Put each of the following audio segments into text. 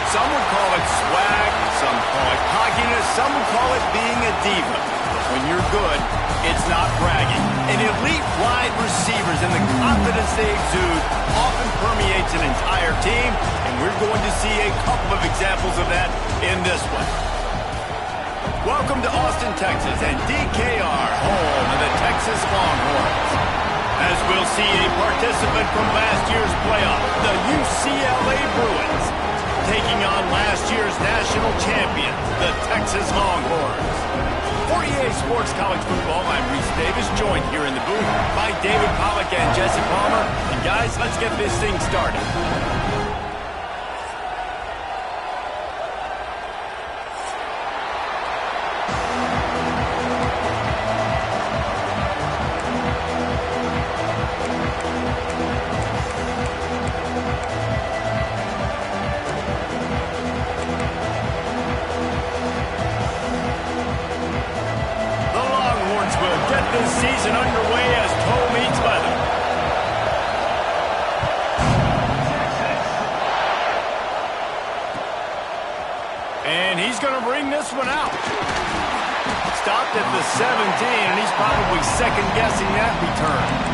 Some would call it swag, some call it cockiness, some would call it being a diva. But when you're good, it's not bragging. And elite wide receivers and the confidence they exude often permeates an entire team, and we're going to see a couple of examples of that in this one. Welcome to Austin, Texas, and DKR, home of the Texas Longhorns. As we'll see a participant from last year's playoff, the UCLA Bruins, taking on last year's national champions, the Texas Longhorns. For EA Sports College Football, I'm Reese Davis, joined here in the booth by David Pollack and Jesse Palmer. And guys, let's get this thing started. This season underway as toe meets leather. And he's going to bring this one out. Stopped at the 17, and he's probably second-guessing that return.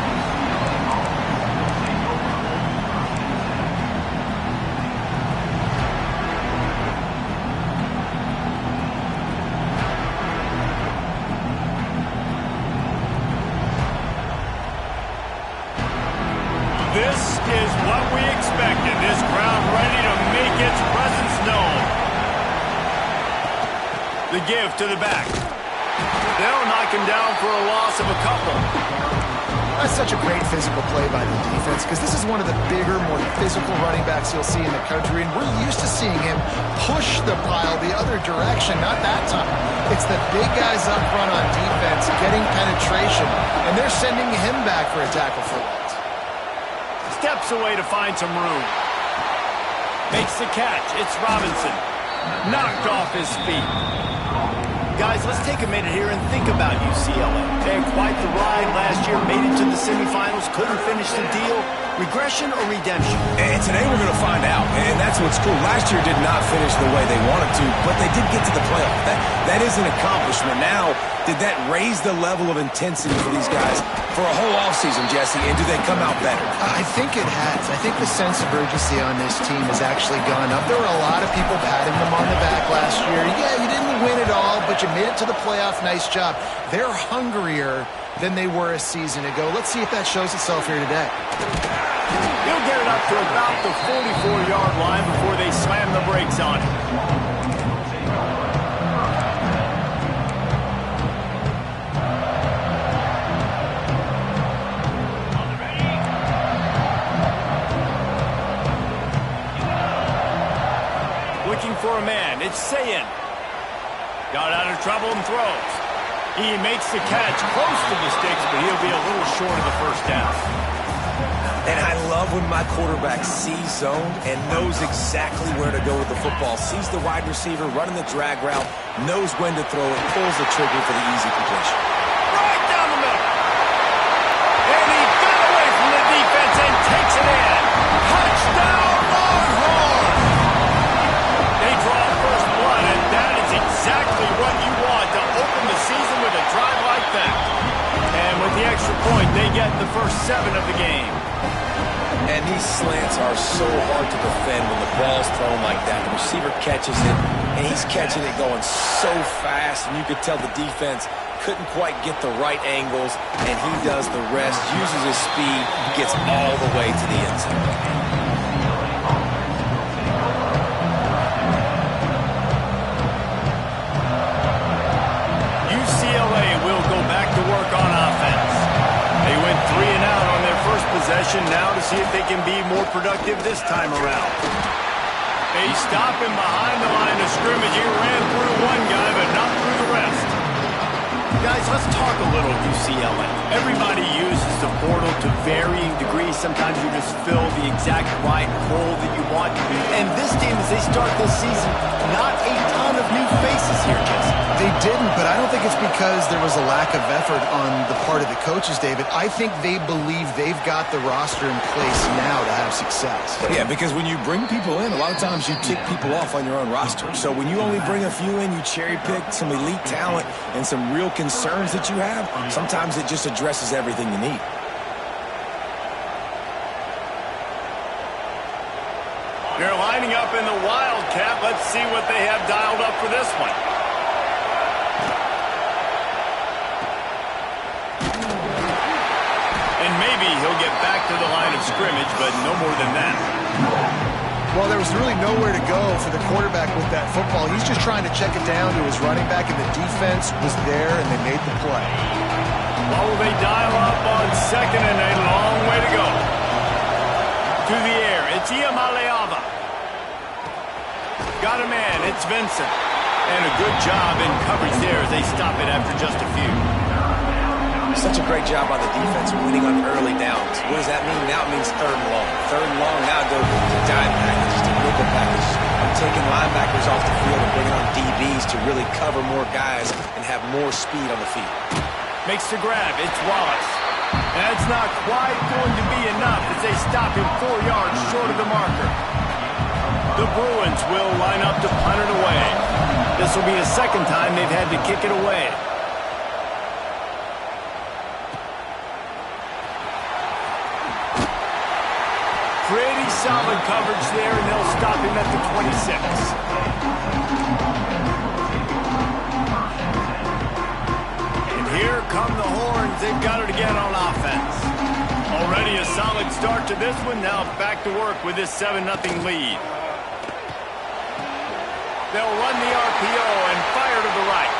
This is what we expected. This crowd ready to make its presence known. The give to the back. They'll knock him down for a loss of a couple. That's such a great physical play by the defense because this is one of the bigger, more physical running backs you'll see in the country, and we're used to seeing him push the pile the other direction. Not that time. It's the big guys up front on defense getting penetration, and they're sending him back for a tackle for loss. Steps away to find some room. Makes the catch. It's Robinson. Knocked off his feet. Guys, let's take a minute here and think about UCLA. They had quite the ride last year, made it to the semifinals, couldn't finish the deal. Regression or redemption? And today we're going to find out, and that's what's cool. Last year did not finish the way they wanted to, but they did get to the playoff. That is an accomplishment. Now, did that raise the level of intensity for these guys for a whole offseason, Jesse, and do they come out better? I think it has. I think the sense of urgency on this team has actually gone up. There were a lot of people patting them on the back last year. Yeah, you didn't win it all, but you made it to the playoff. Nice job. They're hungrier than they were a season ago. Let's see if that shows itself here today. He'll get it up to about the 44-yard line before they slam the brakes on him. Looking for a man. It's Sayin. Got out of trouble and throws. He makes the catch close to the sticks, but he'll be a little short of the first down. And I love when my quarterback sees zone and knows exactly where to go with the football. Sees the wide receiver running the drag route, knows when to throw it, pulls the trigger for the easy completion. Right down the middle. And he got away from the defense and takes it in. Touchdown, Longhorns! They draw first blood, and that is exactly what you want to open the season with a drive like that. And with the extra point, they get the first 7 of the game. And these slants are so hard to defend when the ball's thrown like that. The receiver catches it, and he's catching it going so fast, and you could tell the defense couldn't quite get the right angles, and he does the rest, uses his speed, gets all the way to the end zone. UCLA will go back to work on offense. They went 3 and out on their first possession, now to see if they can be more productive this time around. They stop him behind the line of scrimmage. He ran through one guy, but not through the rest. Guys, let's talk a little UCLA. Everybody uses the portal to varying degrees. Sometimes you just fill the exact right hole that you want. And this team, as they start this season, not a ton of new faces here, Jesse. They didn't, but I don't think it's because there was a lack of effort on the part of the coaches, David. I think they believe they've got the roster in place now to have success. Yeah, because when you bring people in, a lot of times you tick people off on your own roster. So when you only bring a few in, you cherry pick some elite talent and some real concerns that you have, sometimes it just addresses everything you need. They're lining up in the Wildcat. Let's see what they have dialed up for this one. And maybe he'll get back to the line of scrimmage, but no more than that. Well, there was really nowhere to go for the quarterback with that football. He's just trying to check it down to his running back, and the defense was there, and they made the play. What will they dial up on second and a long way to go? To the air, it's Iamaleava. Got a man, it's Vincent. And a good job in coverage there as they stop it after just a few. Such a great job by the defense winning on early downs. What does that mean? Now it means third and long. Third and long, now go to dime packages, to nickel packages. I'm taking linebackers off the field and bringing on DBs to really cover more guys and have more speed on the field. Makes the grab, it's Wallace. That's not quite going to be enough as they stop him 4 yards short of the marker. The Bruins will line up to punt it away. This will be the second time they've had to kick it away. Pretty solid coverage there, and they'll stop him at the 26. And here come the horns. They've got it again on offense. Already a solid start to this one. Now back to work with this 7-0 lead. They'll run the RPO and fire to the right.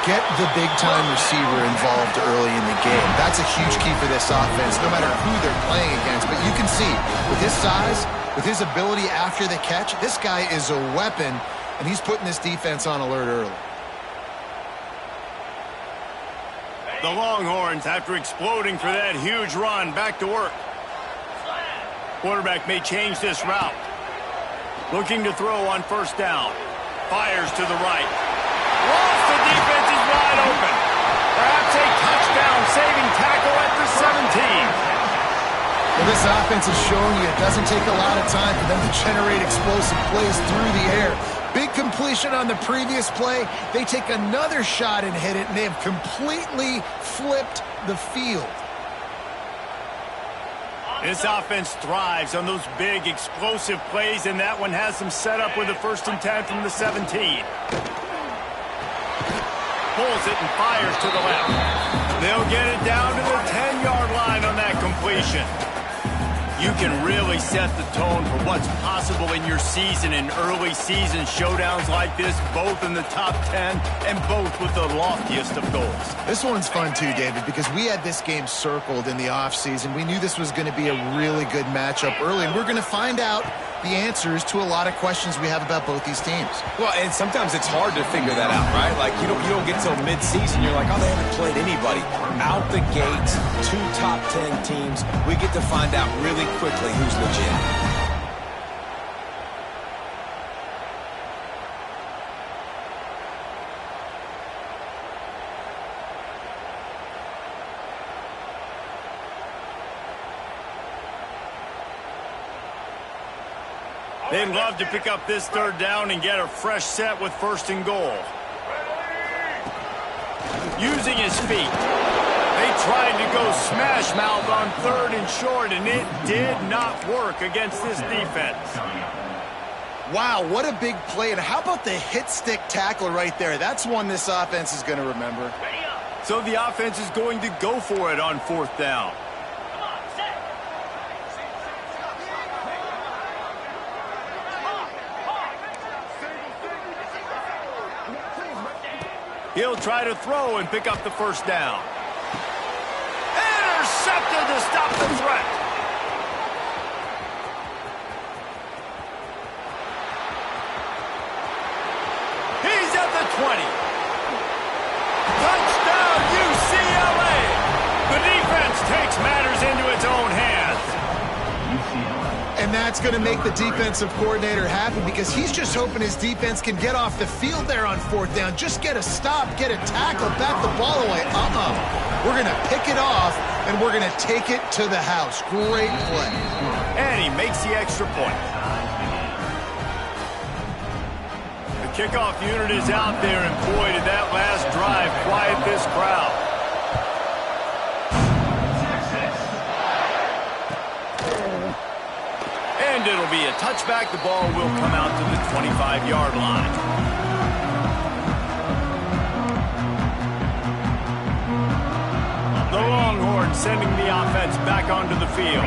Get the big-time receiver involved early in the game. That's a huge key for this offense, no matter who they're playing against. But you can see, with his size, with his ability after the catch, this guy is a weapon, and he's putting this defense on alert early. The Longhorns, after exploding for that huge run, back to work. Quarterback may change this route. Looking to throw on first down. Fires to the right. Rolls, the defense is wide open. Perhaps a touchdown-saving tackle at the 17. Well, this offense is showing you it doesn't take a lot of time for them to generate explosive plays through the air. Big completion on the previous play. They take another shot and hit it, and they have completely flipped the field. This offense thrives on those big, explosive plays, and that one has them set up with a 1st and 10 from the 17. Pulls it and fires to the left. They'll get it down to the 10-yard line on that completion. You can really set the tone for what's possible in your season in early season showdowns like this, both in the top 10 and both with the loftiest of goals. This one's fun too, David, because we had this game circled in the offseason. We knew this was going to be a really good matchup early, and we're going to find out the answers to a lot of questions we have about both these teams. Well, and sometimes it's hard to figure that out, right? Like, you don't get till mid-season. You're like, oh, they haven't played anybody. Out the gates, 2 top 10 teams. We get to find out really quickly who's legit. They'd love to pick up this 3rd down and get a fresh set with 1st and goal. Using his feet. They tried to go smash mouth on 3rd and short, and it did not work against this defense. Wow, what a big play. And how about the hit stick tackle right there? That's one this offense is going to remember. So the offense is going to go for it on 4th down. He'll try to throw and pick up the 1st down. Intercepted to stop the threat. He's at the 20. Touchdown, UCLA. The defense takes matters That's going to make the defensive coordinator happy because he's just hoping his defense can get off the field there on 4th down. Just get a stop, get a tackle, bat the ball away. We're going to pick it off, and we're going to take it to the house. Great play. And he makes the extra point. The kickoff unit is out there, and boy, did that last drive quiet this crowd. And it'll be a touchback. The ball will come out to the 25-yard line. The Longhorns sending the offense back onto the field.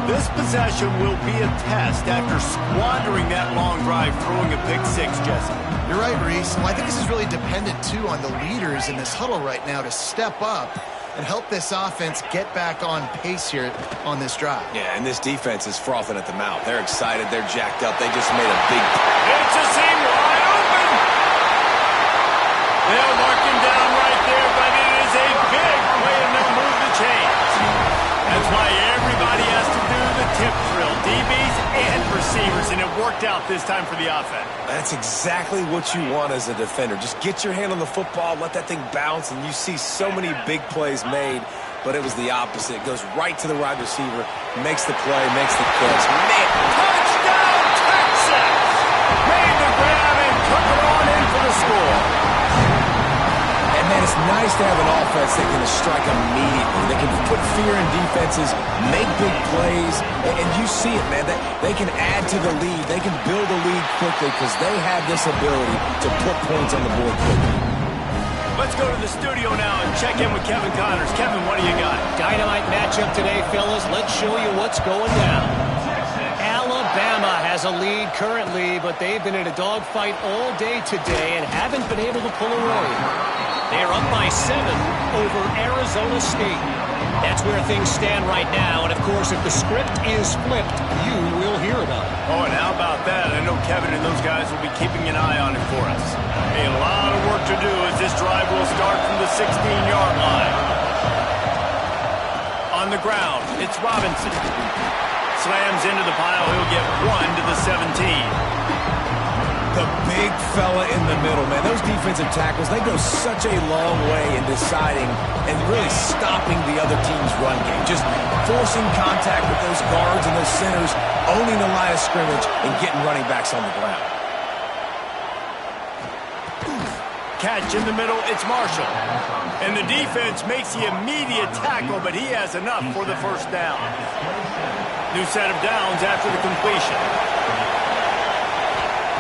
This possession will be a test after squandering that long drive, throwing a pick-6, Jesse. You're right, Reese. Well, I think this is really dependent, too, on the leaders in this huddle right now to step up and help this offense get back on pace here on this drive. Yeah, and this defense is frothing at the mouth. They're excited. They're jacked up. They just made a big... It's a seam wide open. They'll mark him down right there, but it is a big play, and they'll move the chains. That's why everybody has to do the tip drill, DBs and receivers, and it worked out this time for the offense. That's exactly what you want as a defender. Just get your hand on the football, let that thing bounce, and you see so many big plays made, but it was the opposite. It goes right to the wide receiver, makes the play, makes the catch. Man, touchdown, Texas! Made the grab and took it on in for the score. And, man, it's nice to have an offense that can strike immediately. They can put fear in defenses, make big plays, and you see it, man. They can add to the lead. They can build a lead quickly because they have this ability to put points on the board quickly. Let's go to the studio now and check in with Kevin Connors. Kevin, what do you got? Dynamite matchup today, fellas. Let's show you what's going down. Alabama has a lead currently, but they've been in a dogfight all day today and haven't been able to pull away. They're up by 7 over Arizona State. That's where things stand right now, and of course, if the script is flipped, you will hear about it. Oh, and how about that? I know Kevin and those guys will be keeping an eye on it for us. A lot of work to do as this drive will start from the 16-yard line. On the ground, it's Robinson. Slams into the pile. He'll get 1 to the 17. The big fella in the middle, man. Those defensive tackles, they go such a long way in deciding and really stopping the other team's run game. Just forcing contact with those guards and those centers, owning the line of scrimmage, and getting running backs on the ground. Catch in the middle, it's Marshall. And the defense makes the immediate tackle, but he has enough for the first down. New set of downs after the completion.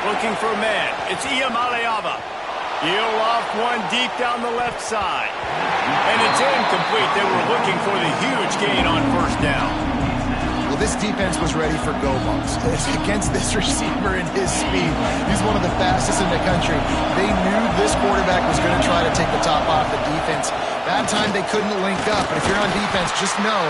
Looking for a man. It's Iamaleava. He'll loft one deep down the left side. And it's incomplete. They were looking for the huge gain on first down. Well, this defense was ready for go balls. Against this receiver and his speed, he's one of the fastest in the country. They knew this quarterback was going to try to take the top off the defense. That time they couldn't link up, but if you're on defense, just know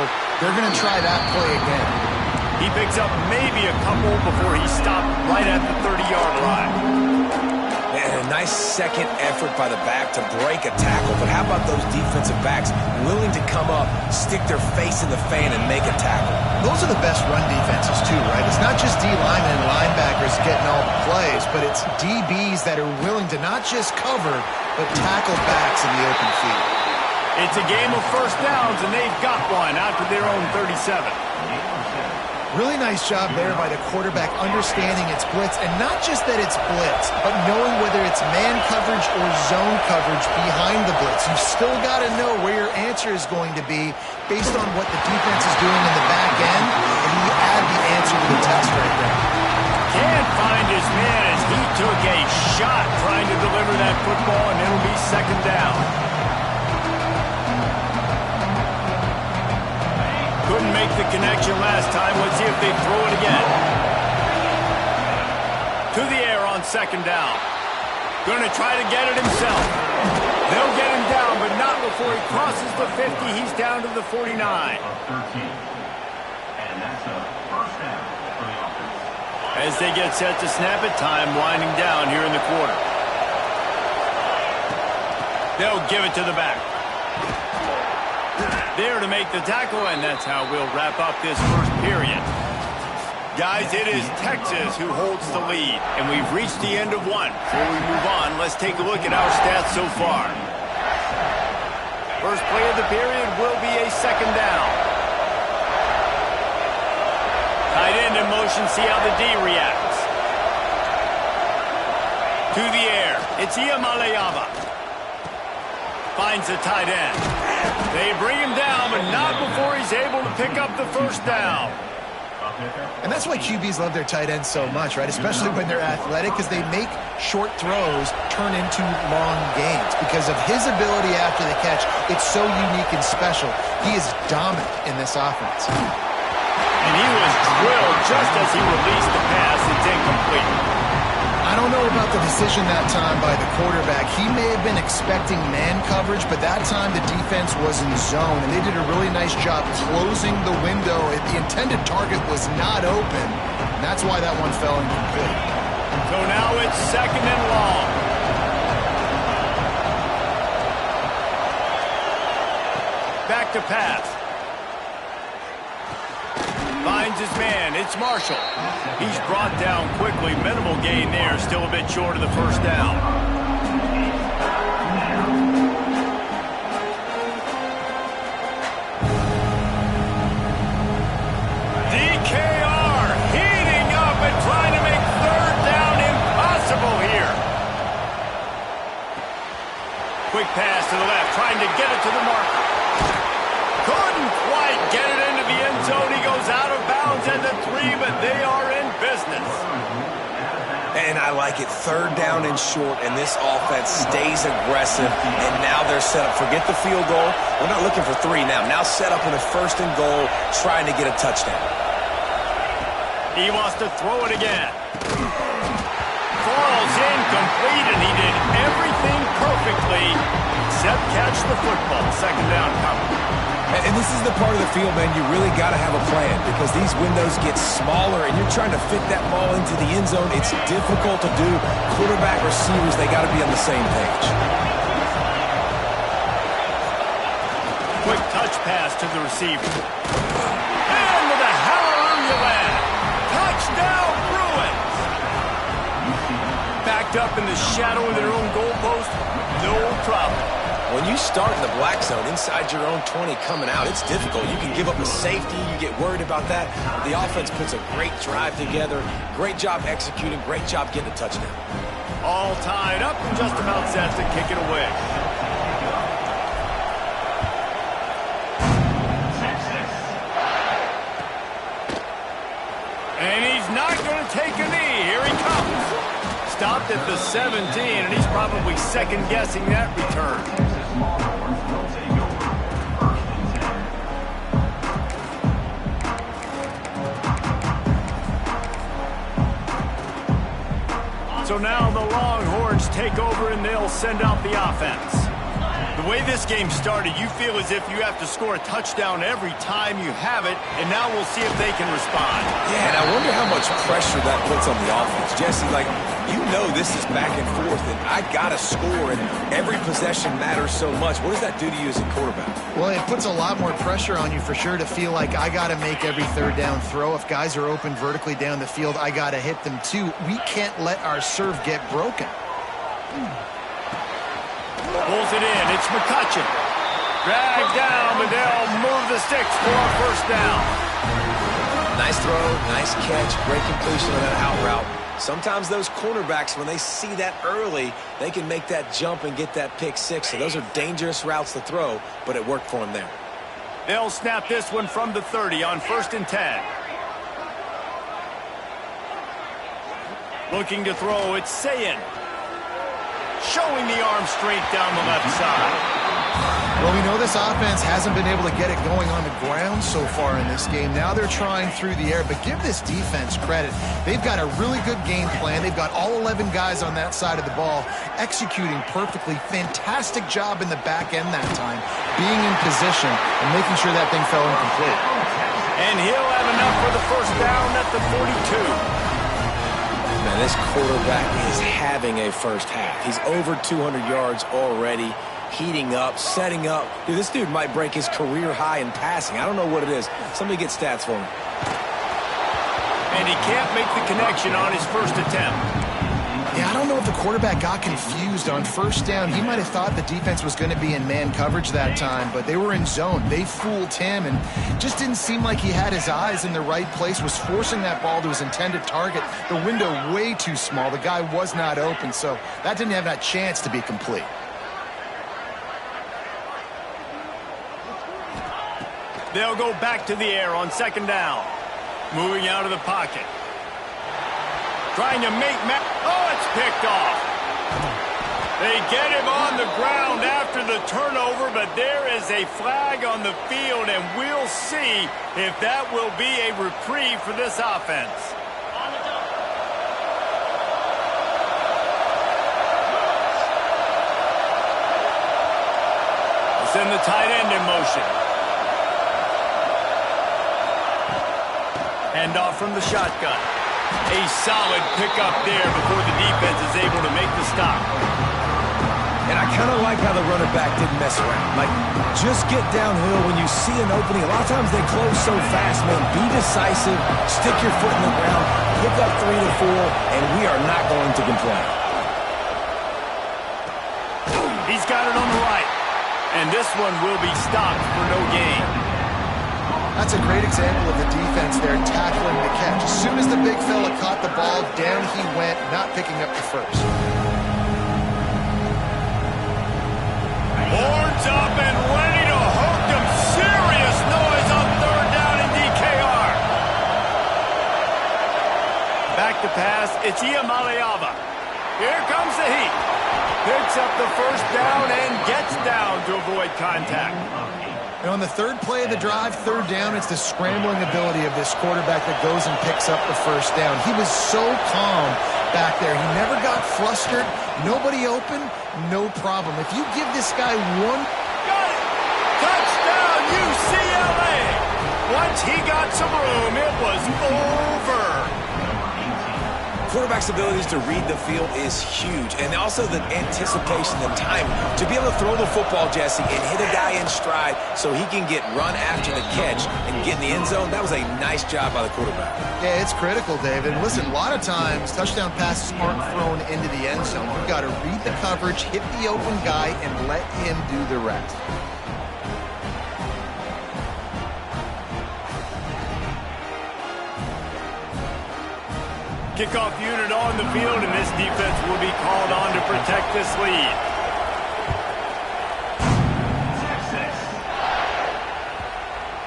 they're going to try that play again. He picks up maybe a couple before he stopped right at the 30-yard line. And a nice second effort by the back to break a tackle. But how about those defensive backs willing to come up, stick their face in the fan, and make a tackle? Those are the best run defenses, too, right? It's not just D-linemen and linebackers getting all the plays, but it's DBs that are willing to not just cover, but tackle backs in the open field. It's a game of first downs, and they've got one out to their own 37. Really nice job there by the quarterback understanding it's blitz, and not just that it's blitz, but knowing whether it's man coverage or zone coverage behind the blitz. You've still got to know where your answer is going to be based on what the defense is doing in the back end, and you add the answer to the test right there. Can't find his man as he took a shot trying to deliver that football, and it'll be second down. Couldn't make the connection last time. Let's see if they throw it again. To the air on second down. Going to try to get it himself. They'll get him down, but not before he crosses the 50. He's down to the 49. As they get set to snap it, time winding down here in the quarter. They'll give it to the back. There to make the tackle, and that's how we'll wrap up this first period. Guys, it is Texas who holds the lead, and we've reached the end of one. Before we move on, let's take a look at our stats so far. First play of the period will be a second down. Tight end in motion, see how the D reacts. To the air, it's Iamaleava. Finds the tight end. They bring him down, but not before he's able to pick up the first down. And that's why QBs love their tight ends so much, right? Especially when they're athletic, because they make short throws turn into long gains. Because of his ability after the catch, it's so unique and special. He is dominant in this offense. And he was drilled just as he released the pass. It's incomplete. I don't know about the decision that time by the quarterback. He may have been expecting man coverage, but that time the defense was in zone, and they did a really nice job closing the window. The intended target was not open, and that's why that one fell incomplete. So now it's second and long. Back to pass. Finds his man. It's Marshall. He's brought down quickly. Minimal gain there. Still a bit short of the first down. DKR heating up and trying to make third down impossible here. Quick pass to the left. Trying to get it to the marker. Couldn't quite get it into the end zone. He goes out of bounds at the 3, but they are in business. And I like it. Third down and short, and this offense stays aggressive, and now they're set up. Forget the field goal. We're not looking for 3 now. Now set up in a first and goal, trying to get a touchdown. He wants to throw it again. Falls incomplete, and he did everything perfectly except catch the football. Second down coming. And this is the part of the field, man, you really got to have a plan because these windows get smaller and you're trying to fit that ball into the end zone. It's difficult to do. Quarterback, receivers, they got to be on the same page. Quick touch pass to the receiver. And with a hallelujah land. Touchdown, Bruins. Backed up in the shadow of their own goalpost. No problem. When you start in the black zone inside your own 20 coming out, it's difficult. You can give up a safety. You get worried about that. The offense puts a great drive together. Great job executing. Great job getting a touchdown. All tied up and just about set to kick it away. And he's not going to take a knee. Here he comes. Stopped at the 17, and he's probably second-guessing that return. So now the Longhorns take over, and they'll send out the offense. The way this game started, you feel as if you have to score a touchdown every time you have it, and now we'll see if they can respond. Yeah, and I wonder how much pressure that puts on the offense. Jesse, like, you know this is back and forth, and I got to score, and every possession matters so much. What does that do to you as a quarterback? Well, it puts a lot more pressure on you for sure to feel like I got to make every third down throw. If guys are open vertically down the field, I got to hit them too. We can't let our serve get broken. Pulls it in. It's McCutcheon. Dragged down, but they'll move the sticks for a first down. Nice throw, nice catch, great completion on that out route. Sometimes those cornerbacks, when they see that early, they can make that jump and get that pick six. So those are dangerous routes to throw, but it worked for them there. They'll snap this one from the 30 on 1st and 10. Looking to throw, it's Sayin. Showing the arm strength down the left side. Well, we know this offense hasn't been able to get it going on the ground so far in this game. Now they're trying through the air, but give this defense credit. They've got a really good game plan. They've got all 11 guys on that side of the ball executing perfectly. Fantastic job in the back end that time, being in position and making sure that thing fell incomplete. And he'll have enough for the first down at the 42. Man, this quarterback is having a first half. He's over 200 yards already, heating up, setting up. Dude, this dude might break his career high in passing. I don't know what it is. Somebody get stats for me. and he can't make the connection on his first attempt. Yeah, I don't know if the quarterback got confused on first down. He might have thought the defense was going to be in man coverage that time, but they were in zone. They fooled him and just didn't seem like he had his eyes in the right place, was forcing that ball to his intended target. The window way too small. The guy was not open, so that didn't have that chance to be complete. They'll go back to the air on second down. Moving out of the pocket. Trying to make oh, it's picked off. They get him on the ground after the turnover, but there is a flag on the field, and we'll see if that will be a reprieve for this offense. Send the tight end in motion. Hand off from the shotgun. A solid pickup there before the defense is able to make the stop. And I kind of like how the running back didn't mess around. Like, just get downhill when you see an opening. A lot of times they close so fast, man. Be decisive, stick your foot in the ground, pick up 3 to 4, and we are not going to complain. He's got it on the right. And this one will be stopped for no gain. That's a great example of the defense there tackling the catch. As soon as the big fella caught the ball, down he went, not picking up the first. Horns up and ready to hook them. Serious noise on third down in DKR. Back to pass. It's Iamaleava. Here comes the heat. Picks up the first down and gets down to avoid contact. And on the third play of the drive, third down, it's the scrambling ability of this quarterback that goes and picks up the first down. He was so calm back there. He never got flustered. Nobody open, no problem. If you give this guy one... Got it! Touchdown, UCLA! Once he got some room, it was over. Quarterback's abilities to read the field is huge, and also the anticipation, the time to be able to throw the football, Jesse, and hit a guy in stride so he can get run after the catch and get in the end zone. That was a nice job by the quarterback. Yeah, it's critical, David. Listen, a lot of times touchdown passes aren't thrown into the end zone. You've got to read the coverage, hit the open guy, and let him do the rest. Kickoff unit on the field, and this defense will be called on to protect this lead.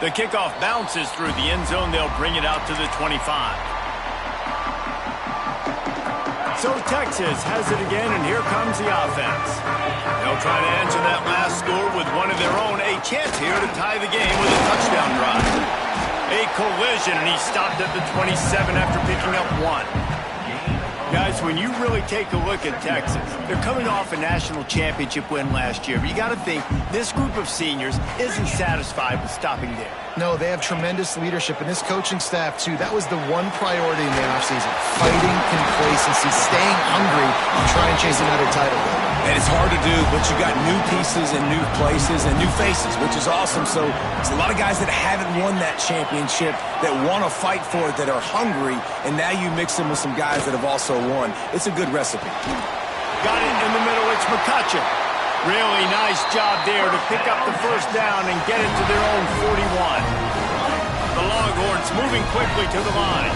The kickoff bounces through the end zone. They'll bring it out to the 25. So Texas has it again, and here comes the offense. They'll try to answer that last score with one of their own. A chance here to tie the game with a touchdown drive. A collision, and he stopped at the 27 after picking up 1. Guys, when you really take a look at Texas, they're coming off a national championship win last year. But you got to think this group of seniors isn't satisfied with stopping there. No, they have tremendous leadership, and this coaching staff, too. That was the one priority in the offseason. Fighting complacency, staying hungry, and trying to chase another title. And it's hard to do, but you got new pieces and new places and new faces, which is awesome. So there's a lot of guys that haven't won that championship that want to fight for it, that are hungry, and now you mix them with some guys that have also won. It's a good recipe. Got it in the middle. It's McCutcheon. Really nice job there to pick up the first down and get it to their own 41. The Longhorns moving quickly to the line.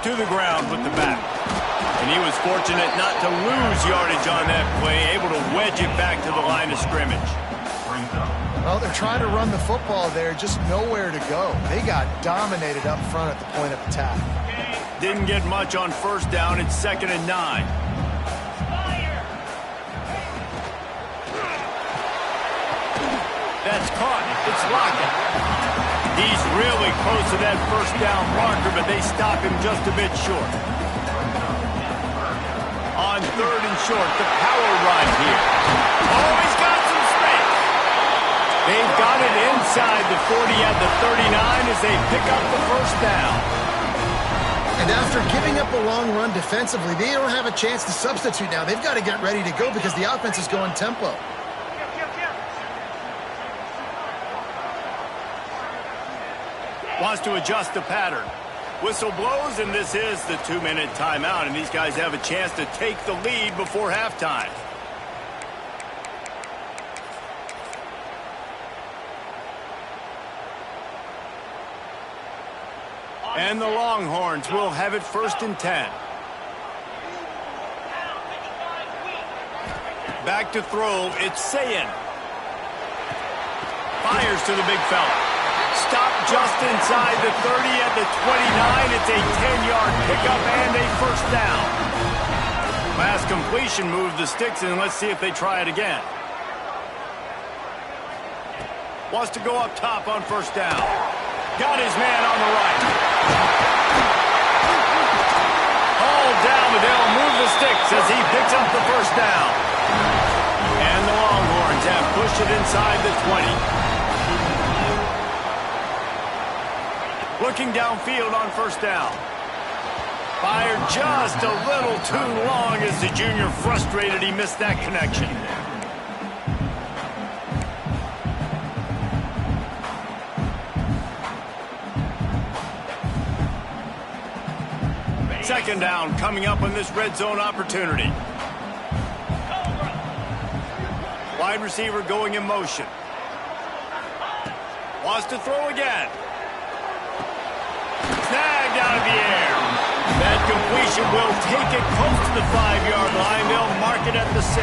To the ground with the back. And he was fortunate not to lose yardage on that play, able to wedge it back to the line of scrimmage. Well, they're trying to run the football there, just nowhere to go. They got dominated up front at the point of attack. Didn't get much on first down. It's 2nd and 9. That's caught. It's Lockett. He's really close to that first down marker, but they stop him just a bit short. On 3rd and short, the power run here. Oh, he's got some space. They've got it inside the 40 at the 39 as they pick up the first down. And after giving up a long run defensively, they don't have a chance to substitute now. They've got to get ready to go because the offense is going tempo. Wants to adjust the pattern. Whistle blows, and this is the 2-minute timeout, and these guys have a chance to take the lead before halftime. And the Longhorns will have it 1st and 10. Back to throw, it's Sayin. Fires to the big fella. Stop just inside the 30 at the 29. It's a 10-yard pickup and a 1st down. Last completion moved the sticks, and let's see if they try it again. Wants to go up top on 1st down. Got his man on the right. Hauled down, but they'll move the sticks as he picks up the 1st down. And the Longhorns have pushed it inside the 20. Looking downfield on 1st down. Fired just a little too long as the junior frustrated he missed that connection. Second down coming up on this red zone opportunity. Wide receiver going in motion. Wants to throw again. Snagged out of the air. That completion will take it close to the 5-yard line. They'll mark it at the 6.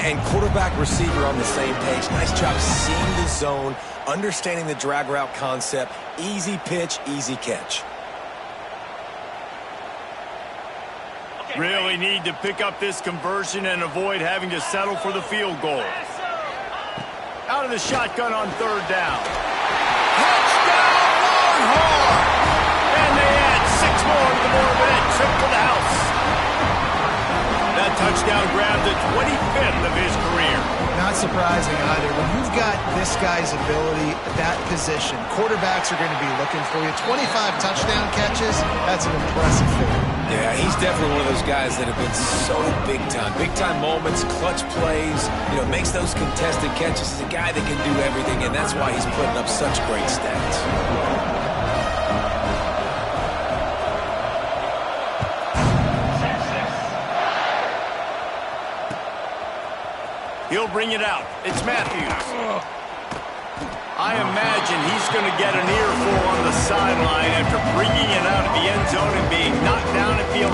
And quarterback receiver on the same page. Nice job seeing the zone, understanding the drag route concept. Easy pitch, easy catch. Really need to pick up this conversion and avoid having to settle for the field goal. Out of the shotgun on 3rd down. Touchdown, Longhorn! And they add 6 more to the board, but that trip to the house. That touchdown grabbed the 25th of his career. Not surprising either. When you've got this guy's ability at that position, quarterbacks are going to be looking for you. 25 touchdown catches, that's an impressive figure. Yeah, he's definitely one of those guys that have been so big time. Big time moments, clutch plays, makes those contested catches. He's a guy that can do everything, and that's why he's putting up such great stats. He'll bring it out. It's Matthews. I imagine he's going to get an earful on the sideline after bringing it out of the end zone and being knocked down at the 11.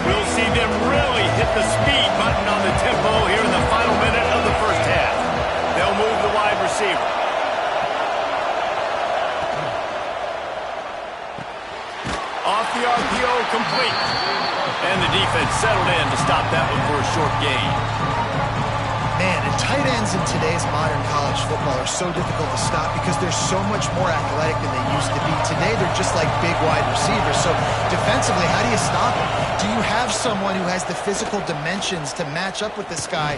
We'll see them really hit the speed button on the tempo here in the final minute of the 1st half. They'll move the wide receiver. Off the RPO, complete. And the defense settled in to stop that one for a short gain. Man, and tight ends in today's modern college football are so difficult to stop because they're so much more athletic than they used to be. Today, they're just like big wide receivers. So defensively, how do you stop them? Do you have someone who has the physical dimensions to match up with this guy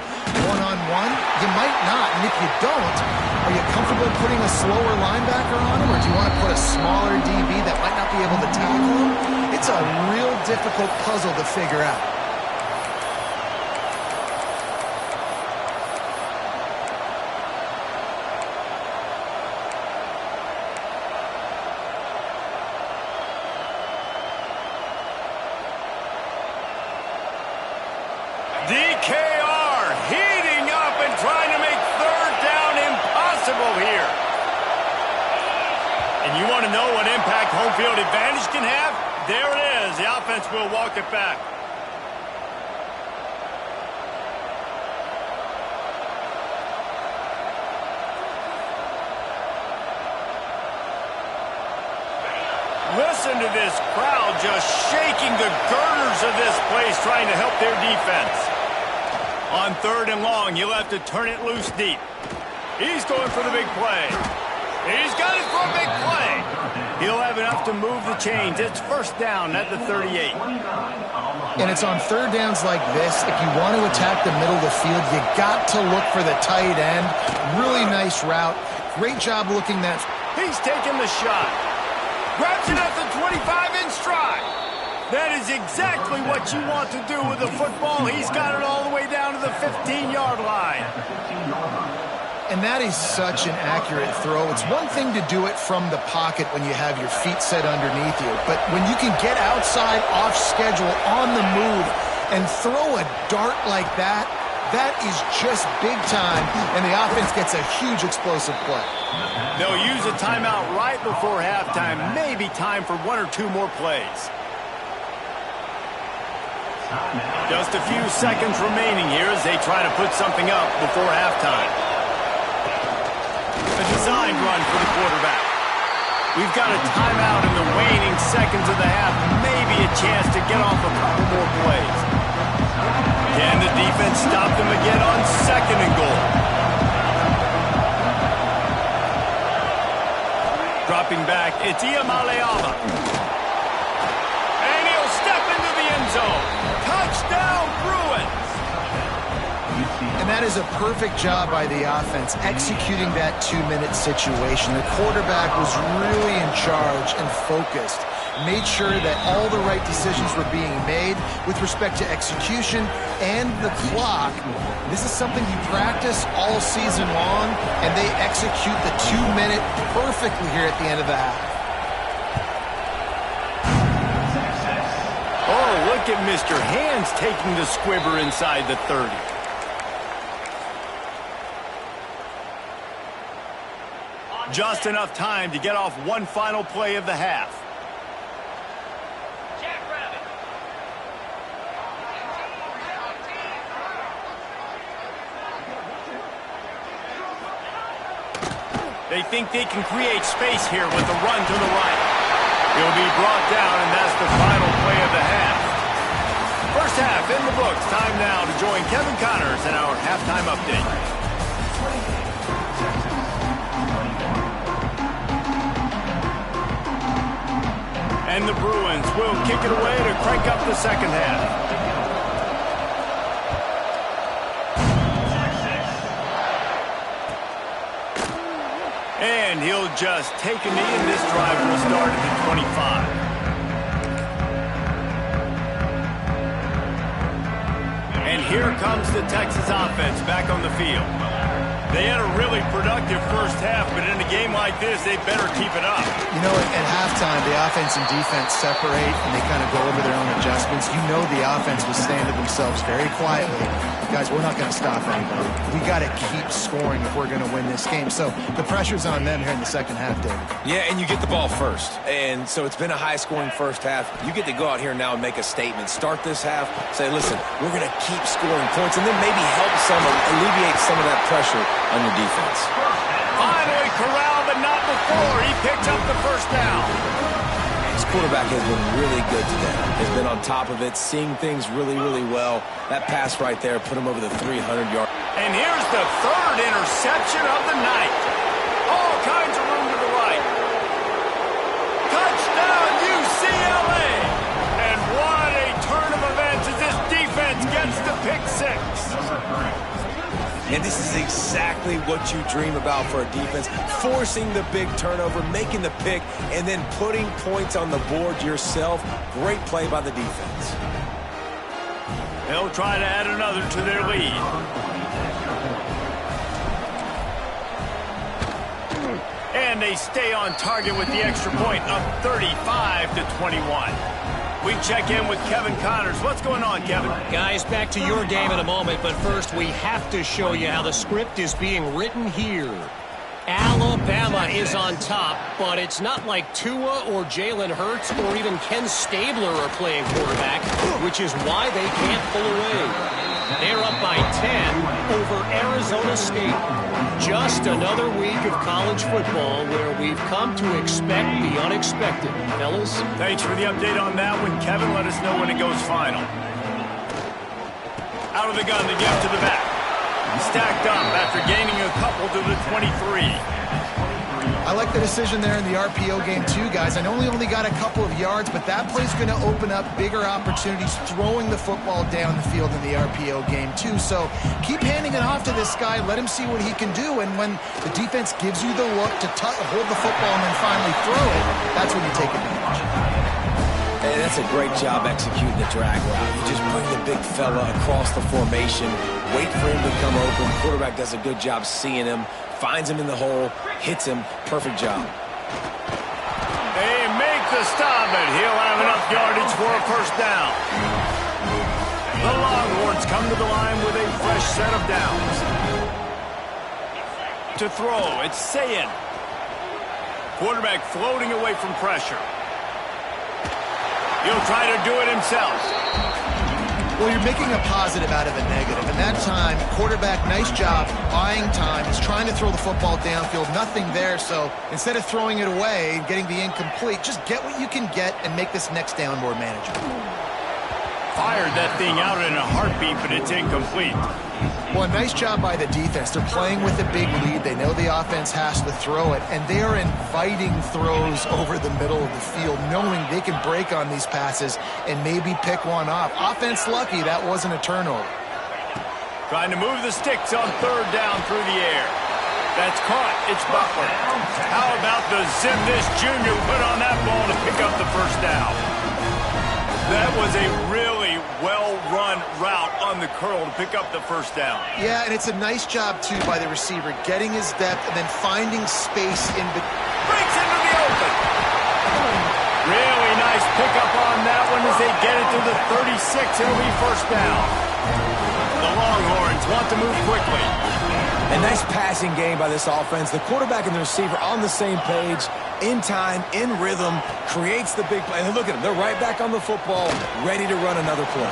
one-on-one? You might not. And if you don't, are you comfortable putting a slower linebacker on him? Or do you want to put a smaller DB that might not be able to tackle him? It's a real difficult puzzle to figure out. DKR heating up and trying to make 3rd down impossible here. And you want to know what impact home field advantage can have? There it is. The offense will walk it back. Listen to this crowd just shaking the girders of this place trying to help their defense. On 3rd and long, he'll have to turn it loose deep. He's going for the big play. He's got it for a big play. He'll have enough to move the chains. It's 1st down at the 38. And it's on 3rd downs like this. If you want to attack the middle of the field, you got to look for the tight end. Really nice route. Great job looking that. He's taking the shot. Grabs it at the 25 in stride. That is exactly what you want to do with the football. He's got it all the way down to the 15-yard line. And that is such an accurate throw. It's one thing to do it from the pocket when you have your feet set underneath you, but when you can get outside, off schedule, on the move, and throw a dart like that, that is just big time, and the offense gets a huge explosive play. They'll use a timeout right before halftime, maybe time for one or two more plays. Just a few seconds remaining here as they try to put something up before halftime. A designed run for the quarterback. We've got a timeout in the waning seconds of the half. Maybe a chance to get off a couple more plays. Can the defense stop them again on 2nd and goal? Dropping back, it's Iamaleava. And he'll step into the end zone. Touchdown, Bruins! And that is a perfect job by the offense, executing that 2-minute situation. The quarterback was really in charge and focused, made sure that all the right decisions were being made with respect to execution and the clock. This is something you practice all season long, and they execute the 2-minute perfectly here at the end of the half. Oh, look at Mr. Hands taking the squibber inside the 30. Just enough time to get off one final play of the half. They think they can create space here with a run to the right. He'll be brought down, and that's the final play of the half. First half in the books. Time now to join Kevin Connors in our halftime update. And the Bruins will kick it away to crank up the second half. And he'll just take a knee, and this drive will start at the 25. And here comes the Texas offense back on the field. They had a really productive first half, but in a game like this, they better keep it up. You know, at halftime, the offense and defense separate, and they kind of go over their own adjustments. You know the offense was saying to themselves very quietly, guys, we're not going to stop anybody. We got to keep scoring if we're going to win this game. So the pressure's on them here in the second half, David. Yeah, and you get the ball first. And so it's been a high-scoring first half. You get to go out here now and make a statement. Start this half, say, listen, we're going to keep scoring points, and then maybe help alleviate some of that pressure on your defense. Finally corralled, but not before. He picked up the first down. His quarterback has been really good today. Has been on top of it, seeing things really, really well. That pass right there put him over the 300-yard. And here's the third interception of the night. All kinds of room to the right. Touchdown, UCLA! And what a turn of events as this defense gets the pick six. And this is exactly what you dream about for a defense. Forcing the big turnover, making the pick, and then putting points on the board yourself. Great play by the defense. They'll try to add another to their lead. And they stay on target with the extra point, up 35-21. We check in with Kevin Connors. What's going on, Kevin? Guys, back to your game in a moment, but first we have to show you how the script is being written here. Alabama is on top, but it's not like Tua or Jalen Hurts or even Ken Stabler are playing quarterback, which is why they can't pull away. They're up by 10 over Arizona State. Just another week of college football where we've come to expect the unexpected. Fellas? Thanks for the update on that one, Kevin. Let us know when it goes final. Out of the gun, they get to the back. Stacked up after gaining a couple to the 23. I like the decision there in the RPO game too, guys. I know he only got a couple of yards, but that play's going to open up bigger opportunities throwing the football down the field in the RPO game too. So keep handing it off to this guy. Let him see what he can do. And when the defense gives you the look to hold the football and then finally throw it, that's when you take advantage. And that's a great job executing the drag route. You just bring the big fella across the formation, wait for him to come open. The quarterback does a good job seeing him, finds him in the hole, hits him. Perfect job. They make the stop, and he'll have enough yardage for a first down. The Longhorns come to the line with a fresh set of downs. To throw, it's Sayin. Quarterback floating away from pressure. He'll try to do it himself. Well, you're making a positive out of a negative. And that time, quarterback, nice job, buying time. He's trying to throw the football downfield. Nothing there, so instead of throwing it away and getting the incomplete, just get what you can get and make this next down more manageable. Fired that thing out in a heartbeat, but it's incomplete. Well, nice job by the defense. They're playing with a big lead. They know the offense has to throw it, and they are inviting throws over the middle of the field, knowing they can break on these passes and maybe pick one off. Offense lucky that wasn't a turnover. Trying to move the sticks on third down through the air. That's caught. It's Butler. How about the zip this junior put on that ball to pick up the first down? That was a really well-run route on the curl to pick up the first down. Yeah, and it's a nice job, too, by the receiver, getting his depth and then finding space in between. Breaks into the open. Really nice pickup on that one as they get it to the 36. It'll be first down. The Longhorns want to move quickly. A nice passing game by this offense. The quarterback and the receiver on the same page, in time, in rhythm, creates the big play. And look at them. They're right back on the football, ready to run another play.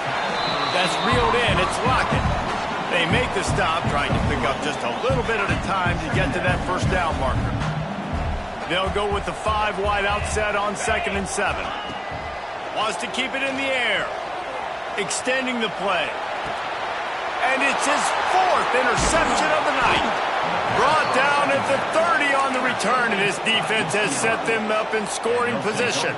That's reeled in. It's Lockett. They make the stop, trying to pick up just a little bit at a time to get to that first down marker. They'll go with the 5 wide outset on 2nd and 7. Wants to keep it in the air. Extending the play. And it's his 4th interception of the night. Brought down at the 30 on the return, and his defense has set them up in scoring position.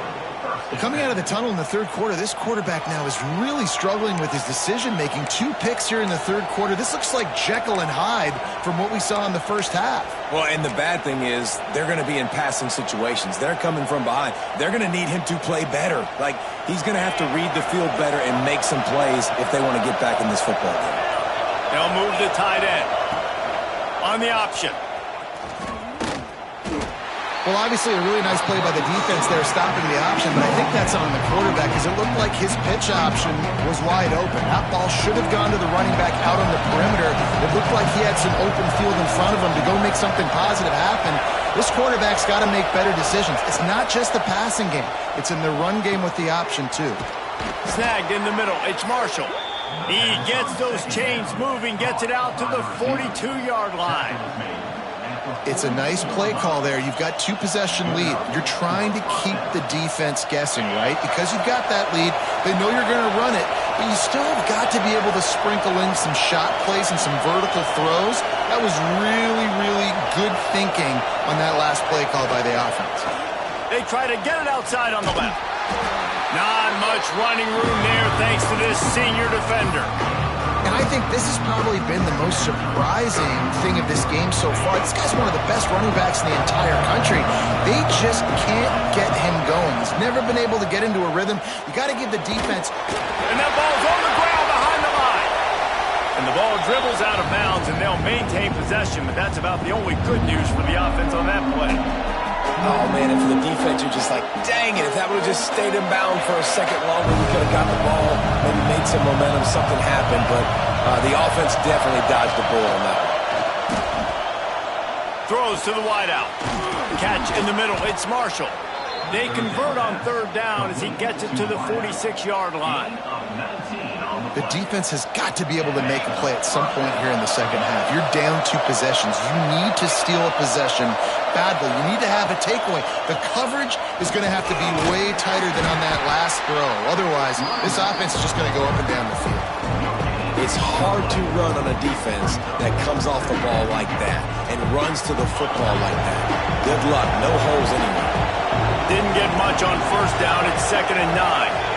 Coming out of the tunnel in the third quarter, this quarterback now is really struggling with his decision-making. 2 picks here in the third quarter. This looks like Jekyll and Hyde from what we saw in the first half. Well, and the bad thing is they're going to be in passing situations. They're coming from behind. They're going to need him to play better. Like, he's going to have to read the field better and make some plays if they want to get back in this football game. They'll move the tight end on the option. Well, obviously a really nice play by the defense there stopping the option, but I think that's on the quarterback because it looked like his pitch option was wide open. That ball should have gone to the running back out on the perimeter. It looked like he had some open field in front of him to go make something positive happen. This quarterback's got to make better decisions. It's not just the passing game. It's in the run game with the option, too. Snagged in the middle. It's Marshall. He gets those chains moving, gets it out to the 42-yard line. It's a nice play call there. You've got 2-possession lead. You're trying to keep the defense guessing, right? Because you've got that lead. They know you're going to run it, but you still have got to be able to sprinkle in some shot plays and some vertical throws. That was really, really good thinking on that last play call by the offense. They try to get it outside on the left. Not much running room there thanks to this senior defender. And I think this has probably been the most surprising thing of this game so far. This guy's one of the best running backs in the entire country. They just can't get him going. He's never been able to get into a rhythm. You got to give the defense. And that ball's on the ground behind the line. And the ball dribbles out of bounds, and they'll maintain possession, but that's about the only good news for the offense on that play. Oh, man, and for the defense, you're just like, dang it, if that would have just stayed in bound for a second longer, we could have got the ball, maybe made some momentum, something happened, but the offense definitely dodged the bullet on that one. Throws to the wideout. Catch in the middle. It's Marshall. They convert on third down as he gets it to the 46-yard line. The defense has got to be able to make a play at some point here in the second half. You're down 2 possessions. You need to steal a possession badly. You need to have a takeaway. The coverage is going to have to be way tighter than on that last throw. Otherwise, this offense is just going to go up and down the field. It's hard to run on a defense that comes off the ball like that and runs to the football like that. Good luck. No holes anywhere. Didn't get much on first down. It's 2nd and 9.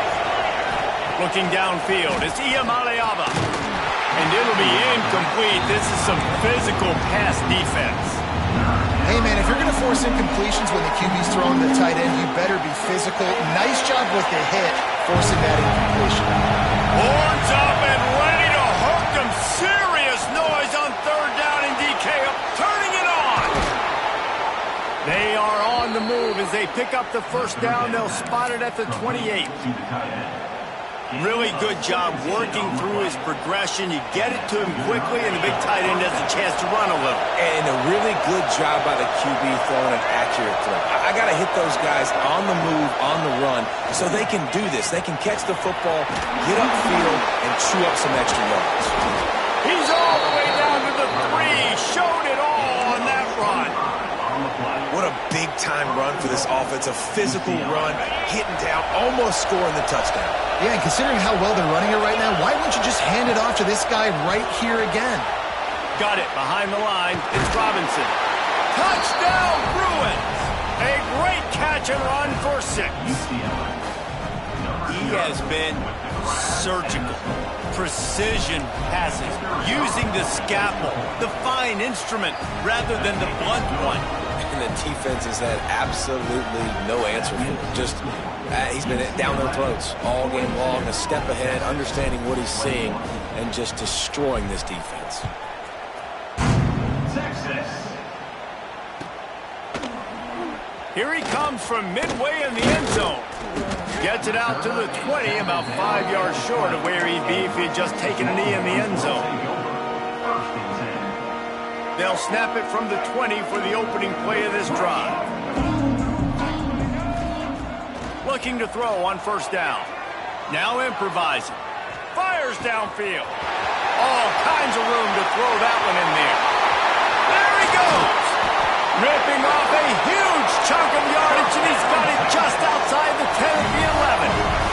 Looking downfield, it's Iamaleava. And it'll be incomplete. This is some physical pass defense. Hey, man, if you're going to force incompletions when the QB's throwing the tight end, you better be physical. Nice job with the hit, forcing that incompletion. Horns up and ready to hook them. Serious noise on third down, and DK up, turning it on. They are on the move as they pick up the first down. They'll spot it at the 28. Really good job working through his progression. You get it to him quickly, and the big tight end has a chance to run a little. And a really good job by the QB throwing an accurate throw. I got to hit those guys on the move, on the run, so they can do this. They can catch the football, get upfield, and chew up some extra yards. He's all the way down to the 3. Showed it all on that run. What a big-time run for this offense. A physical run, hitting down, almost scoring the touchdown. Yeah, and considering how well they're running it right now, why wouldn't you just hand it off to this guy right here again? Got it behind the line. It's Robinson. Touchdown, Bruins! A great catch and run for 6. He has been surgical. Precision passes, using the scalpel, the fine instrument, rather than the blunt one. And the defense has had absolutely no answer for him. Just, he's been down their throats all game long, a step ahead, understanding what he's seeing, and just destroying this defense. Here he comes from midway in the end zone. Gets it out to the 20, about 5 yards short of where he'd be if he had just taken a knee in the end zone. They'll snap it from the 20 for the opening play of this drive. Looking to throw on first down. Now improvising. Fires downfield. All kinds of room to throw that one in there. There he goes. Ripping off a huge chunk of yardage, and he's got it just outside the 10 of the 11.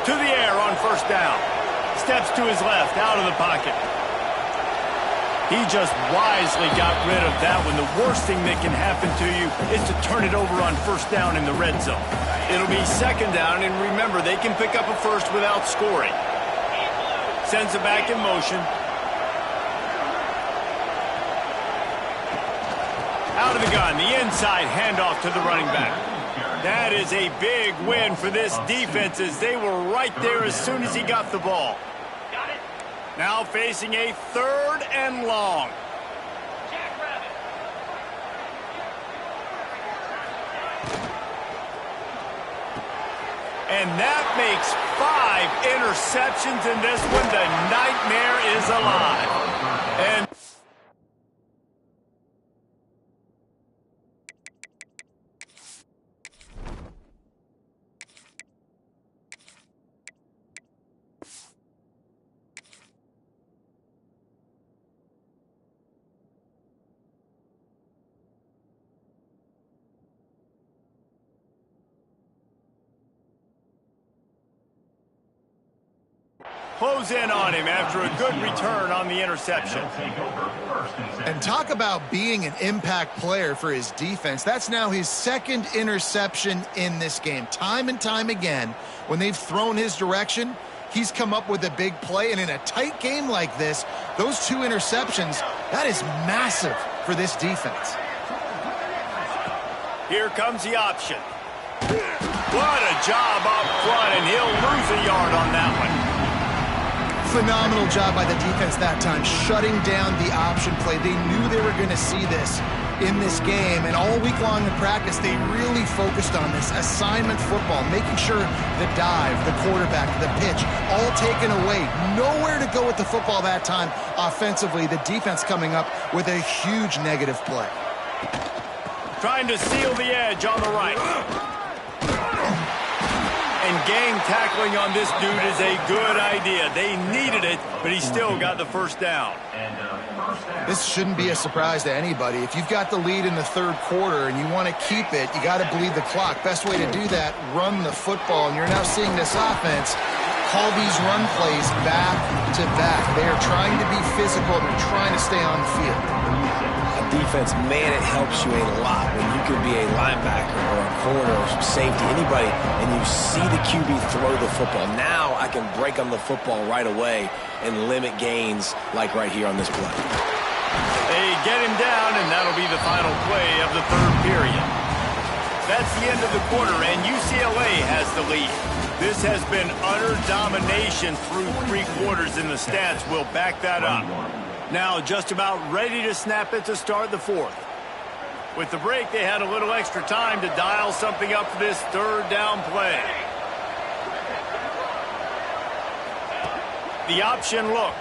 To the air on first down. Steps to his left, out of the pocket. He just wisely got rid of that one. The worst thing that can happen to you is to turn it over on first down in the red zone. It'll be second down, and remember, they can pick up a first without scoring. Sends it back in motion. Out of the gun, the inside handoff to the running back. That is a big win for this defense, as they were right there as soon as he got the ball. Now facing a 3rd and long. And that makes 5 interceptions in this one. The nightmare is alive. And close in on him after a good return on the interception. And talk about being an impact player for his defense. That's now his 2nd interception in this game. Time and time again, when they've thrown his direction, he's come up with a big play. And in a tight game like this, those 2 interceptions, that is massive for this defense. Here comes the option. What a job up front, and he'll lose a yard on that one. Phenomenal job by the defense that time, shutting down the option play. They knew they were going to see this in this game, and all week long in practice, they really focused on this assignment football, making sure the dive, the quarterback, the pitch, all taken away. Nowhere to go with the football that time offensively. The defense coming up with a huge negative play. Trying to seal the edge on the right. And gang tackling on this dude is a good idea. They needed it, but he still got the first down. This shouldn't be a surprise to anybody. If you've got the lead in the 3rd quarter and you want to keep it, you got to bleed the clock. Best way to do that, run the football. And you're now seeing this offense call these run plays back to back. They are trying to be physical. They're trying to stay on the field. defense, man, it helps you a lot when you can be a linebacker or a corner or some safety, anybody, and you see the QB throw the football. Now I can break on the football right away and limit gains like right here on this play. They get him down, and that'll be the final play of the third period. That's the end of the quarter, and UCLA has the lead. This has been utter domination through 3 quarters, and the stats will back that up. Now just about ready to snap it to start the fourth. With the break, they had a little extra time to dial something up for this third down play. The option look.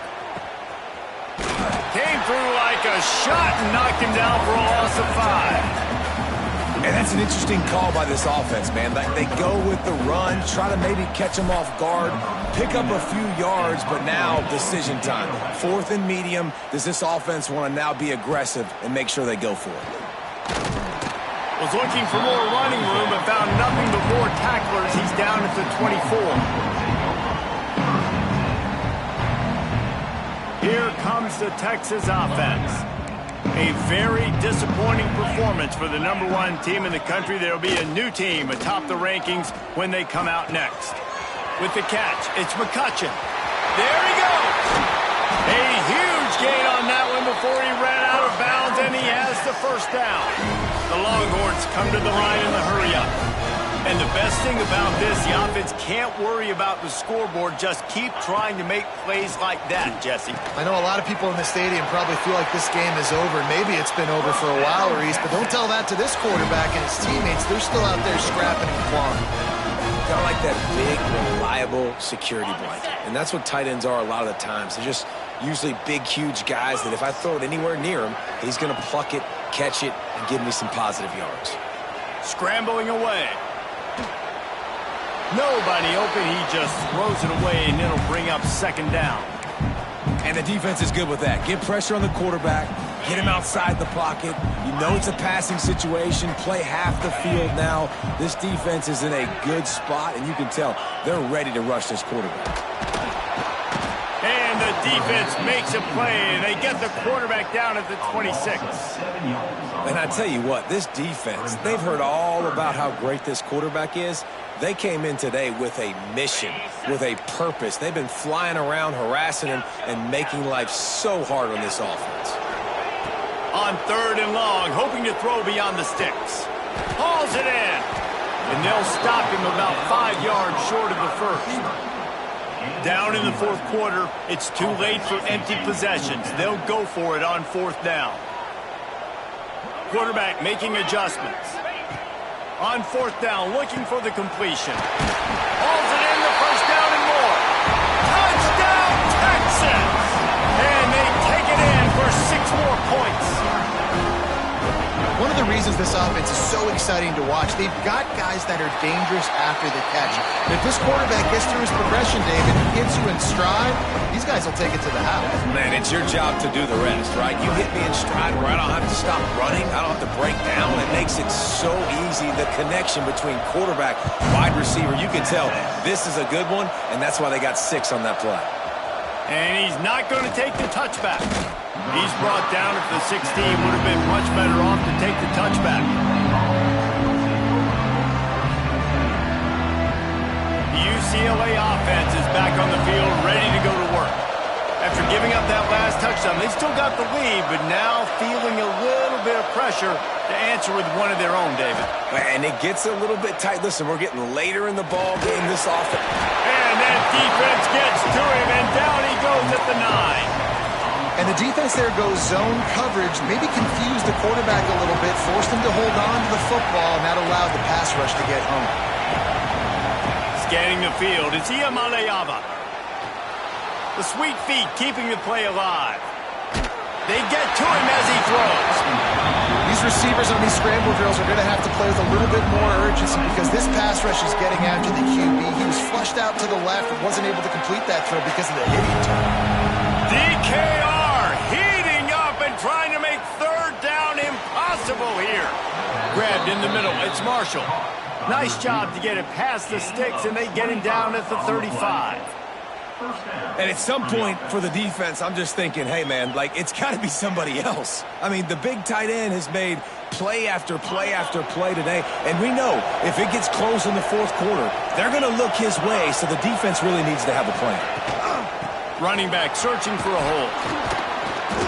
Came through like a shot and knocked him down for a loss of 5. And that's an interesting call by this offense, man. Like, they go with the run, try to maybe catch him off guard, pick up a few yards, but now decision time. 4th and medium. Does this offense want to now be aggressive and make sure they go for it? Was looking for more running room, but found nothing but more tacklers. He's down at the 24. Here comes the Texas offense. A very disappointing performance for the #1 team in the country. There will be a new team atop the rankings when they come out next. With the catch, it's McCutcheon. There he goes! A huge gain on that one before he ran out of bounds, and he has the first down. The Longhorns come to the line in the hurry-up. And the best thing about this, the offense can't worry about the scoreboard. Just keep trying to make plays like that, Jesse. I know a lot of people in the stadium probably feel like this game is over. Maybe it's been over for a while, Reese, but don't tell that to this quarterback and his teammates. They're still out there scrapping and clawing. Kind of like that big, reliable security blanket. And that's what tight ends are a lot of the times. They're just usually big, huge guys that if I throw it anywhere near him, he's going to pluck it, catch it, and give me some positive yards. Scrambling away. Nobody open. He just throws it away, and it'll bring up 2nd down. And the defense is good with that. Get pressure on the quarterback. Get him outside the pocket. You know it's a passing situation. Play half the field now. This defense is in a good spot, and you can tell they're ready to rush this quarterback. And the defense makes a play. They get the quarterback down at the 26. And I tell you what, this defense, they've heard all about how great this quarterback is. They came in today with a mission, with a purpose. They've been flying around, harassing him, and making life so hard on this offense. On 3rd and long, hoping to throw beyond the sticks. Hauls it in. And they'll stop him about 5 yards short of the first. Down in the 4th quarter, it's too late for empty possessions. They'll go for it on 4th down. Quarterback making adjustments. On 4th down, looking for the completion. Hauls it in, the first down and more. Touchdown, Texas! And they take it in for 6 more points. One of the reasons this offense is so exciting to watch, they've got guys that are dangerous after the catch. If this quarterback gets through his progression, David, gets you in stride, these guys will take it to the house. Man, it's your job to do the rest, right? You hit me in stride where I don't have to stop running. I don't have to break down. It makes it so easy, the connection between quarterback, wide receiver. You can tell this is a good one, and that's why they got 6 on that play. And he's not going to take the touchback. He's brought down at the 16. Would have been much better off to take the touchback. The UCLA offense is back on the field, ready to go to work. After giving up that last touchdown, they still got the lead, but now feeling a little bit of pressure to answer with one of their own, David. And it gets a little bit tight. Listen, we're getting later in the ball game. This offense. And that defense gets to him, and down he goes at the 9. And the defense there goes zone coverage, maybe confused the quarterback a little bit, forced him to hold on to the football, and that allowed the pass rush to get home. Scanning the field, it's Iamaleava. The sweet feet keeping the play alive. They get to him as he throws. These receivers on these scramble drills are going to have to play with a little bit more urgency because this pass rush is getting after the QB. He was flushed out to the left and wasn't able to complete that throw because of the hitting turn. DKR heating up and trying to make 3rd down impossible here. Grabbed in the middle, it's Marshall. Nice job to get it past the sticks, and they get him down at the 35. And at some point for the defense, I'm just thinking, hey, man, like, it's got to be somebody else. I mean, the big tight end has made play after play after play today, and we know if it gets close in the fourth quarter, they're going to look his way, so the defense really needs to have a plan. Running back searching for a hole.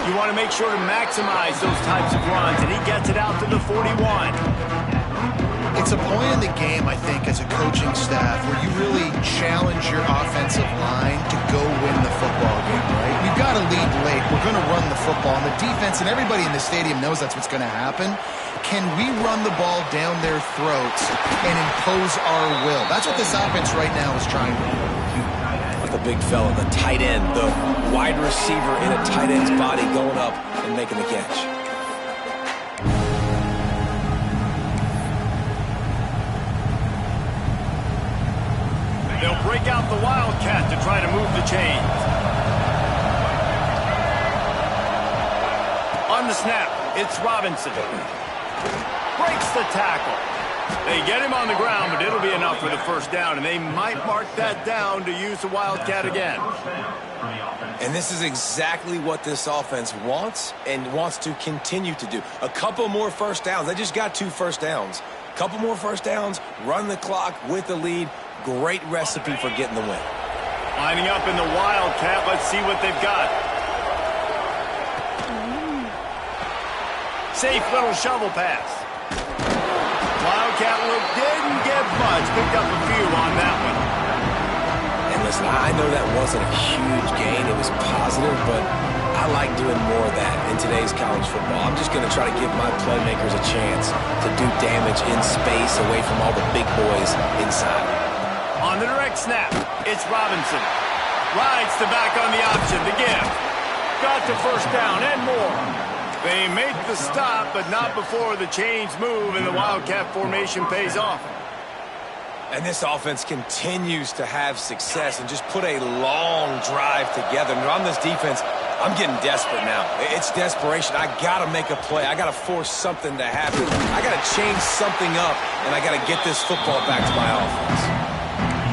You want to make sure to maximize those types of runs, and he gets it out to the 41. It's a point in the game, I think, as a coaching staff where you really challenge your offensive line to go win the football game, right? We've got to lead late. We're going to run the football. And the defense and everybody in the stadium knows that's what's going to happen. Can we run the ball down their throats and impose our will? That's what this offense right now is trying to do. The big fella, the tight end, the wide receiver in a tight end's body going up and making the catch. They'll break out the Wildcat to try to move the chains. On the snap, it's Robinson. Breaks the tackle. They get him on the ground, but it'll be enough for the first down, and they might mark that down to use the Wildcat again. And this is exactly what this offense wants and wants to continue to do. A couple more first downs. They just got 2 first downs. A couple more first downs, run the clock with the lead. Great recipe for getting the win. Lining up in the Wildcat. Let's see what they've got. Safe little shovel pass. Wildcat look didn't get much. Picked up a few on that one. And listen, I know that wasn't a huge gain. It was positive, but I like doing more of that in today's college football. I'm just going to try to give my playmakers a chance to do damage in space away from all the big boys inside. On the direct snap, it's Robinson. Rides the back on the option, the give. Got the first down and more. They make the stop, but not before the chains move and the Wildcat formation pays off. And this offense continues to have success and just put a long drive together. And on this defense, I'm getting desperate now. It's desperation. I got to make a play. I got to force something to happen. I got to change something up, and I got to get this football back to my offense.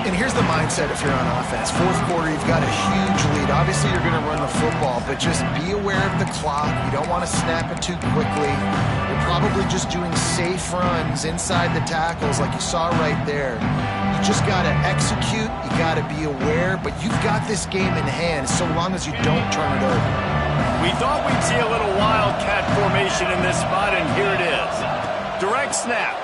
And here's the mindset if you're on offense. Fourth quarter, you've got a huge lead. Obviously, you're going to run the football, but just be aware of the clock. You don't want to snap it too quickly. You're probably just doing safe runs inside the tackles like you saw right there. You just got to execute. You got to be aware, but you've got this game in hand so long as you don't turn it over. We thought we'd see a little Wildcat formation in this spot, and here it is. Direct snap.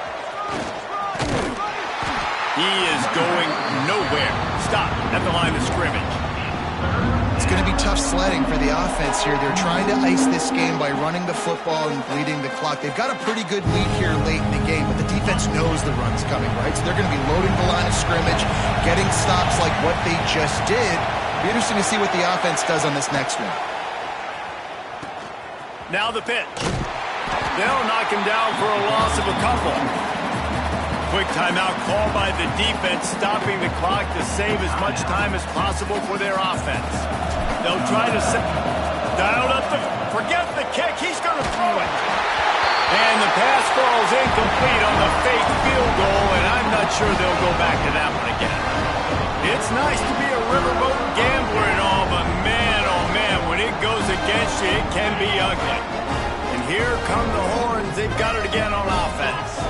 He is going nowhere. Stop at the line of scrimmage. It's going to be tough sledding for the offense here. They're trying to ice this game by running the football and bleeding the clock. They've got a pretty good lead here late in the game, but the defense knows the run's coming, right? So they're going to be loading the line of scrimmage, getting stops like what they just did. It'll be interesting to see what the offense does on this next one. Now the pitch. They'll knock him down for a loss of a couple. Quick timeout called by the defense, stopping the clock to save as much time as possible for their offense. They'll try to dial up forget the kick, he's going to throw it. And the pass falls incomplete on the fake field goal, and I'm not sure they'll go back to that one again. It's nice to be a riverboat gambler and all, but man, oh man, when it goes against you, it can be ugly. And here come the horns, they've got it again on offense.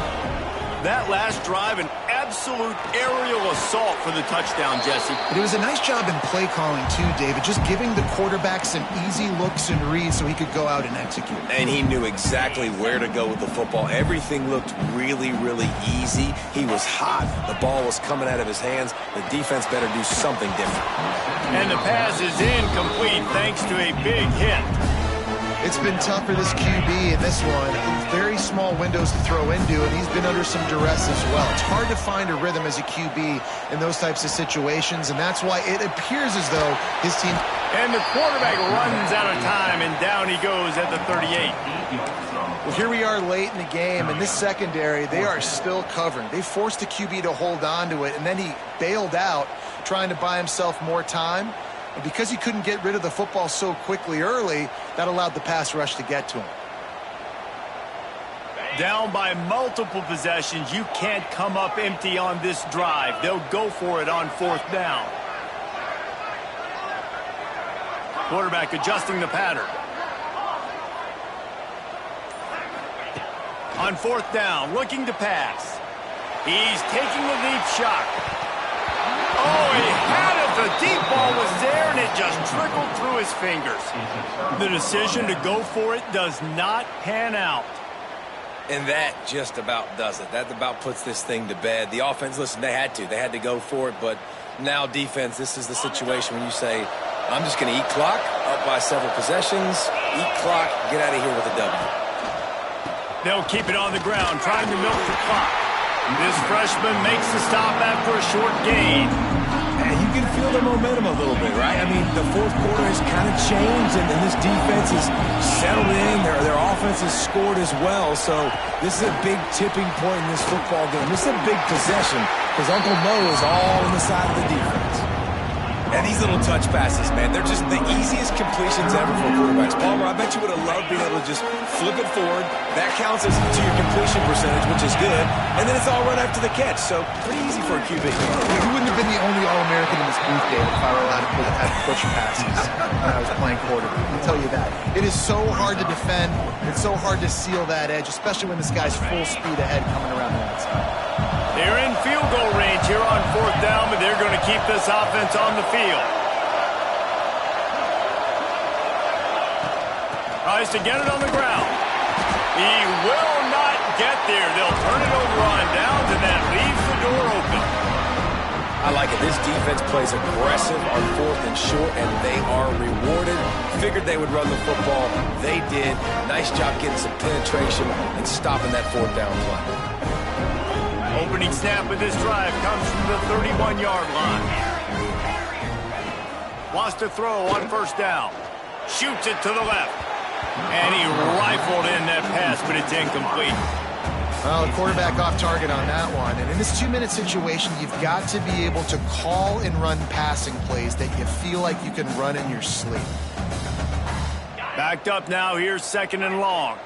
That last drive, an absolute aerial assault for the touchdown, Jesse. But it was a nice job in play calling, too, David, just giving the quarterback some easy looks and reads so he could go out and execute. And he knew exactly where to go with the football. Everything looked really, really easy. He was hot. The ball was coming out of his hands. The defense better do something different. And the pass is incomplete thanks to a big hit. It's been tough for this QB in this one. Very small windows to throw into, and he's been under some duress as well. It's hard to find a rhythm as a QB in those types of situations, and that's why it appears as though his team... And the quarterback runs out of time, and down he goes at the 38. Well, here we are late in the game, and this secondary, they are still covering. They forced the QB to hold on to it, and then he bailed out, trying to buy himself more time. And because he couldn't get rid of the football so quickly early, that allowed the pass rush to get to him. Down by multiple possessions, you can't come up empty on this drive. They'll go for it on fourth down. Quarterback adjusting the pattern. On fourth down, looking to pass. He's taking a deep shot. Oh, he had it. The deep ball was there, and it just trickled through his fingers. The decision to go for it does not pan out. And that just about does it. That about puts this thing to bed. The offense, listen, they had to go for it, but now defense, this is the situation when you say, I'm just going to eat clock, up by several possessions, eat clock, get out of here with a W. They'll keep it on the ground, trying to milk the clock. This freshman makes the stop after a short gain. And you can feel the momentum a little bit, right? I mean, the fourth quarter has kind of changed, and this defense has settled in. Their offense has scored as well. So this is a big tipping point in this football game. This is a big possession because Uncle Mo is all on the side of the defense. And these little touch passes, man, they're just the easiest completions ever for quarterbacks. Palmer, I bet you would have loved being able to just flip it forward. That counts as to your completion percentage, which is good. And then it's all right after the catch. So pretty easy for a QB. You wouldn't have been the only All-American in this booth, Dave, if I were allowed to have push passes when I was playing quarterback. I'll tell you that. It is so hard to defend. It's so hard to seal that edge, especially when this guy's full speed ahead coming around the outside. They're in field goal range here on fourth down, but they're going to keep this offense on the field. Tries to get it on the ground. He will not get there. They'll turn it over on downs, and that leaves the door open. I like it. This defense plays aggressive on fourth and short, and they are rewarded. Figured they would run the football. They did. Nice job getting some penetration and stopping that fourth down play. Opening snap of this drive comes from the 31-yard line. Wants to throw on first down. Shoots it to the left. And he rifled in that pass, but it's incomplete. Well, the quarterback off target on that one. And in this 2-minute situation, you've got to be able to call and run passing plays that you feel like you can run in your sleep. Backed up now. Here's second and long.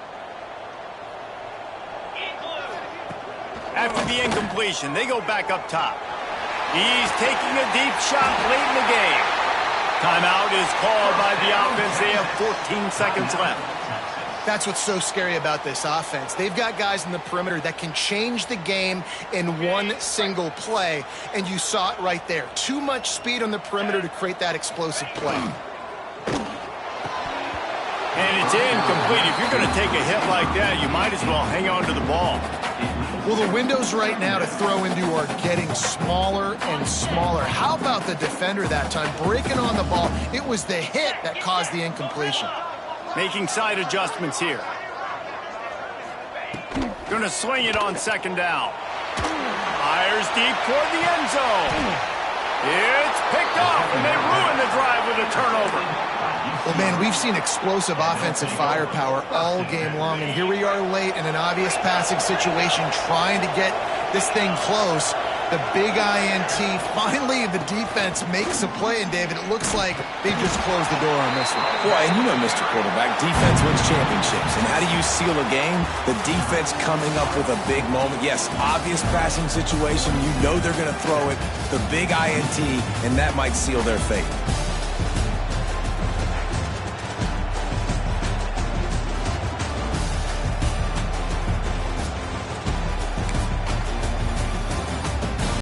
After the incompletion, they go back up top. He's taking a deep shot late in the game. Timeout is called by the offense. They have 14 seconds left. That's what's so scary about this offense. They've got guys in the perimeter that can change the game in one single play, and you saw it right there. Too much speed on the perimeter to create that explosive play. And it's incomplete. If you're going to take a hit like that, you might as well hang on to the ball. Well, the windows right now to throw into are getting smaller and smaller. How about the defender that time breaking on the ball? It was the hit that caused the incompletion. Making side adjustments here. Going to swing it on second down. Fires deep toward the end zone. It's picked off, and they ruin the drive with a turnover. Well, man, we've seen explosive offensive firepower all game long, and here we are late in an obvious passing situation trying to get this thing close. The big INT, finally the defense makes a play, and David, it looks like they just closed the door on this one. Well, and you know, Mr. Quarterback, defense wins championships. And how do you seal a game? The defense coming up with a big moment. Yes, obvious passing situation. You know they're going to throw it. The big INT, and that might seal their fate.